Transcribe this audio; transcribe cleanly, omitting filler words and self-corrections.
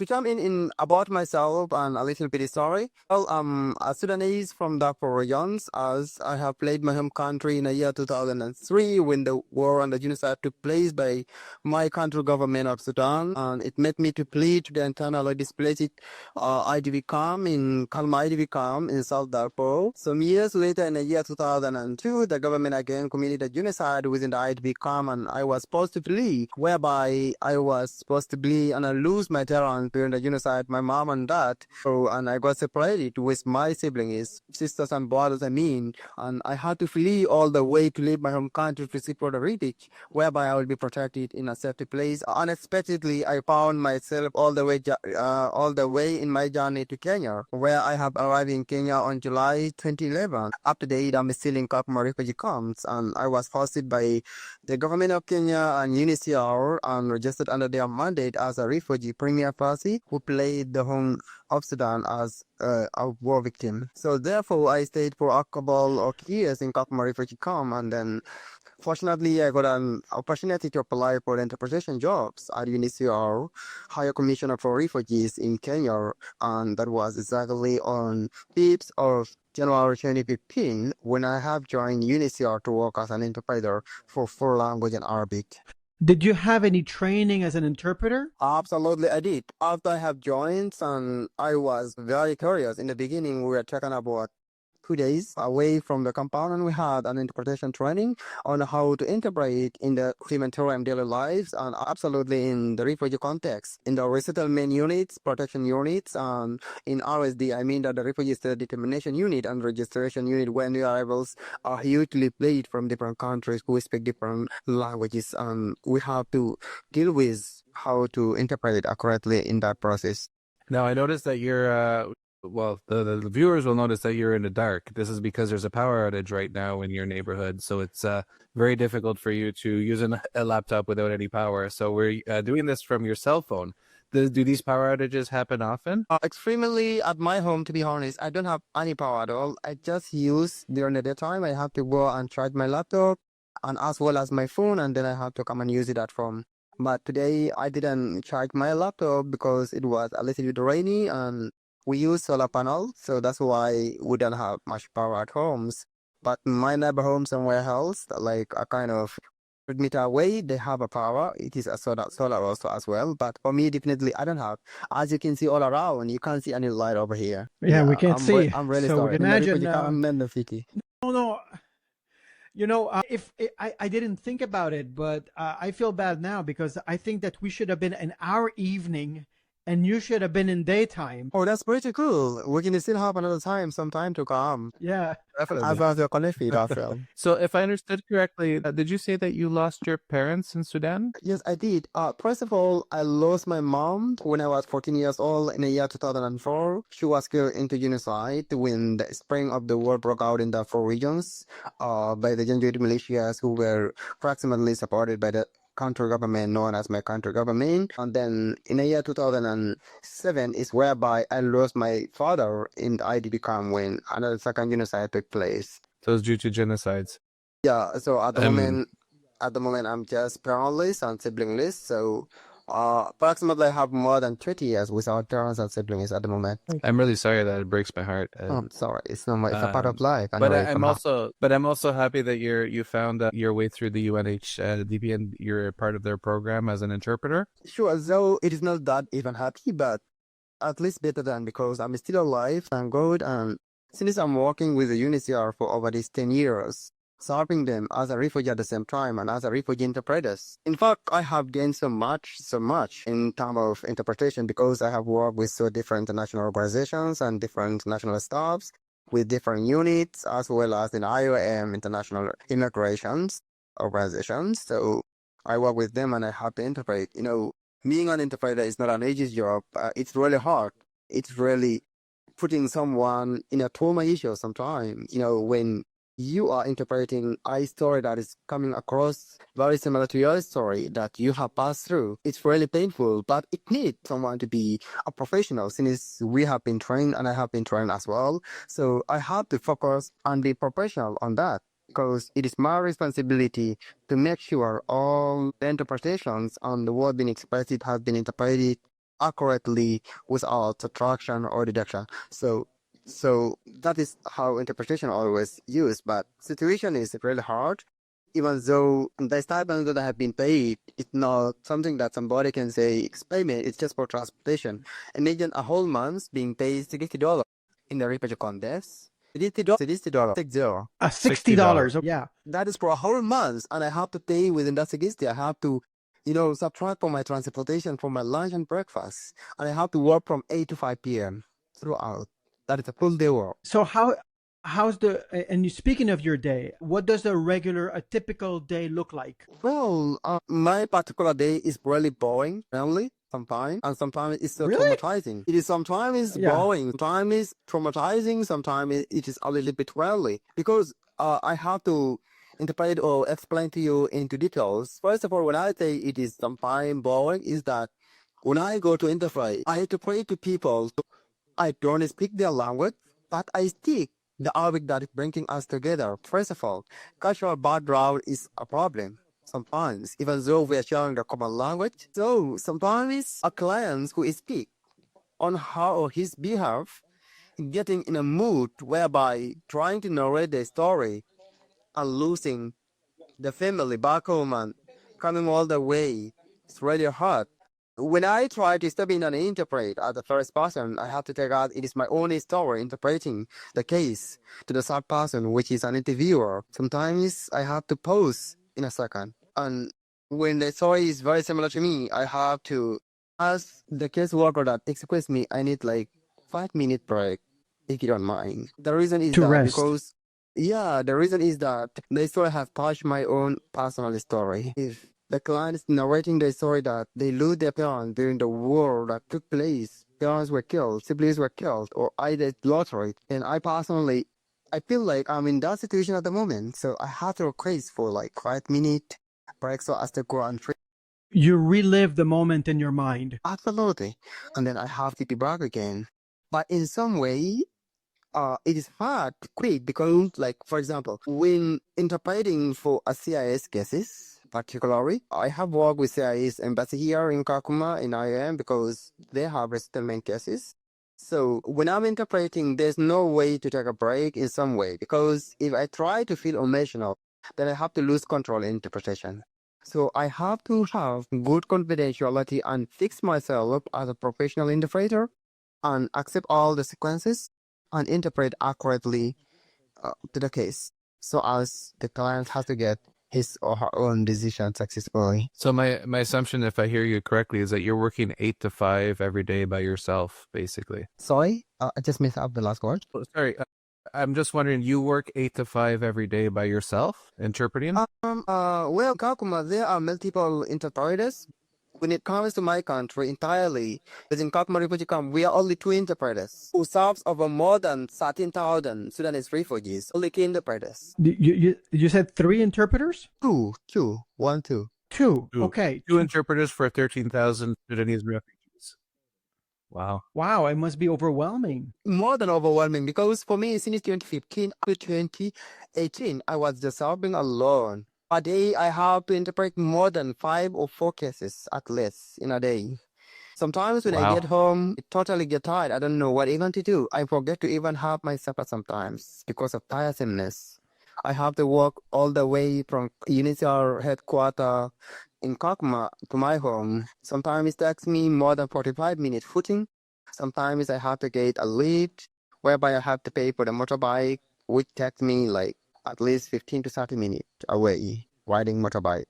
become in about myself and a little bit story. Well, I'm a Sudanese from Darfur regions, as I have fled my home country in the year 2003 when the war and the genocide took place by my country government of Sudan, and it made me to flee to the internally displaced IDP camp in Kalma IDP camp in South Darfur. Some years later, in the year 2002, the government again committed a genocide within the IDP camp, and I was supposed to flee, whereby I was supposed to flee and I lose my parents during the genocide, my mom and dad. So, and I got separated with my siblings, sisters and brothers, and I had to flee all the way to leave my home country to seek for the refuge, whereby I will be protected in a safety place. Unexpectedly, I found myself all the way in my journey to Kenya, where I have arrived in Kenya on July 2011. Up to date, I'm still in Kakuma Refugee Camp, and I was hosted by the government of Kenya and UNHCR and registered under their mandate as a refugee premier party who played the home of Sudan as a war victim. So therefore, I stayed for a couple of years in Kakuma Refugee Camp, and then fortunately, I got an opportunity to apply for interpretation jobs at UNHCR, Higher Commissioner for Refugees in Kenya, and that was exactly on 5th of January 2015 when I have joined UNHCR to work as an interpreter for four languages in Arabic. Did you have any training as an interpreter? Absolutely, I did. After I have joined, and I was very curious. In the beginning, we were talking about 2 days away from the compound, and we had an interpretation training on how to interpret in the humanitarian daily lives, and absolutely in the refugee context, in the resettlement units, protection units, and in RSD, I mean that the refugee state determination unit and registration unit, when new arrivals are hugely played from different countries who speak different languages, and we have to deal with how to interpret it accurately in that process. Now, I noticed that you're well, the viewers will notice that you're in the dark. This is because there's a power outage right now in your neighborhood, so it's very difficult for you to use a laptop without any power. So we're doing this from your cell phone. Do these power outages happen often? Extremely at my home, to be honest. I don't have any power at all. I just use during the daytime. I have to go and charge my laptop and as well as my phone, and then I have to come and use it at home. But today I didn't charge my laptop because it was a little bit rainy and we use solar panel, so that's why we don't have much power at homes. But my neighbor home somewhere else, like a kind of 100 meter away, they have a power. It is a solar also as well. But for me, definitely, I don't have. As you can see all around, you can't see any light over here. Yeah, we can't see. I'm really so sorry. We can imagine. I'm in the city. No. You know, if I didn't think about it, but I feel bad now because I think that we should have been in our evening and you should have been in daytime. Oh, that's pretty cool. We can still have another some time to come. Yeah. Definitely. About the connect after. So if I understood correctly, did you say that you lost your parents in Sudan? Yes, I did. First of all, I lost my mom when I was 14 years old in the year 2004. She was killed into genocide when the spring of the war broke out in the four regions by the Genocide militias who were approximately supported by the country government known as my country government. And then in the year 2007 is whereby I lost my father in the IDP camp when another second genocide took place. So it's due to genocides. Yeah, so at the moment I'm just parentless and siblingless, so approximately I have more than 30 years without parents and siblings at the moment. I'm really sorry that it breaks my heart. I'm sorry, it's not it's a part of life. But I'm also happy that you found your way through the UNHCR and you're part of their program as an interpreter. Sure, though it is not that even happy, but at least better than, because I'm still alive, thank God, and since I'm working with the UNHCR for over these 10 years, serving them as a refugee at the same time and as a refugee interpreters. In fact, I have gained so much in terms of interpretation because I have worked with so different international organizations and different national staffs with different units, as well as in IOM, International Immigrations Organizations. So I work with them and I have to interpret. You know, being an interpreter is not an easy job. It's really hard. It's really putting someone in a trauma issue sometimes, you know, when you are interpreting a story that is coming across very similar to your story that you have passed through. It's really painful, but it needs someone to be a professional, since we have been trained and I have been trained as well. So I have to focus and be professional on that, because it is my responsibility to make sure all the interpretations on the word being expressed has been interpreted accurately without subtraction or deduction. So that is how interpretation always used. But situation is really hard. Even though the stipend that I have been paid, it's not something that somebody can say experiment. It's just for transportation. Imagine a whole month being paid $60 in the refugee context. $60, 60. $60. Yeah. That is for a whole month, and I have to pay within that 60. I have to, subtract from my transportation, from my lunch and breakfast, and I have to work from 8 to 5 p.m. throughout. That is a full day work. So how's speaking of your day, what does a typical day look like? Well, my particular day is really boring, family, sometimes, and sometimes it's so Really? traumatizing. It is sometimes Yeah. boring, sometimes it's traumatizing, sometimes it is a little bit rarely because I have to interpret or explain to you into details. First of all, when I say it is sometimes boring, is that when I go to interpret, I interpret to people. I don't speak their language, but I speak the Arabic that is bringing us together. First of all, cultural background is a problem. Sometimes, even though we are sharing the common language, so sometimes a client who speak on her or his behalf getting in a mood whereby trying to narrate the story and losing the family back home and coming all the way, it's really hard. When I try to step in and interpret as the first person, I have to take out it is my own story interpreting the case to the third person, which is an interviewer. Sometimes I have to pause in a second. And when the story is very similar to me, I have to ask the caseworker that, excuse me, I need like 5 minute break, if you don't mind. The reason is To that rest. because the reason is that the story have touched my own personal story. If the client is narrating the story that they lose their parents during the war that took place, parents were killed, siblings were killed, or either slaughtered, and I personally, I feel like I'm in that situation at the moment, so I have to request for like 5 minute break so as to go and treat. You relive the moment in your mind. Absolutely, and then I have to be back again. But in some way, it is hard to quit because, like, for example, when interpreting for a CIS cases, particularly, I have worked with CIS embassy here in Kakuma in IAM because they have resettlement cases. So when I'm interpreting, there's no way to take a break in some way because if I try to feel emotional, then I have to lose control in interpretation. So I have to have good confidentiality and fix myself as a professional interpreter and accept all the sequences and interpret accurately to the case so as the client has to get his or her own decision successfully. So my assumption, if I hear you correctly, is that you're working 8 to 5 every day by yourself, basically. Sorry, I just missed out the last word. Oh, sorry, I'm just wondering, you work 8 to 5 every day by yourself, interpreting? Well, Kakuma, there are multiple interpreters. When it comes to my country entirely, within Kakuma Refugee Camp, we are only two interpreters who serves over more than 13,000 Sudanese refugees. Only two interpreters. You said 3 interpreters? Two. 2. Two. Okay. Two interpreters for 13,000 Sudanese refugees. Wow. Wow, it must be overwhelming. More than overwhelming because for me, since 2015 up to 2018, I was just serving alone. A day, I have to interpret more than 5 or 4 cases at least in a day. Sometimes when I get home, I totally get tired. I don't know what even to do. I forget to even have my supper sometimes because of tiresomeness. I have to walk all the way from UNHCR headquarters in Kakuma to my home. Sometimes it takes me more than 45 minutes footing. Sometimes I have to get a lift, whereby I have to pay for the motorbike, which takes me like at least 15 to 30 minutes away riding motorbike.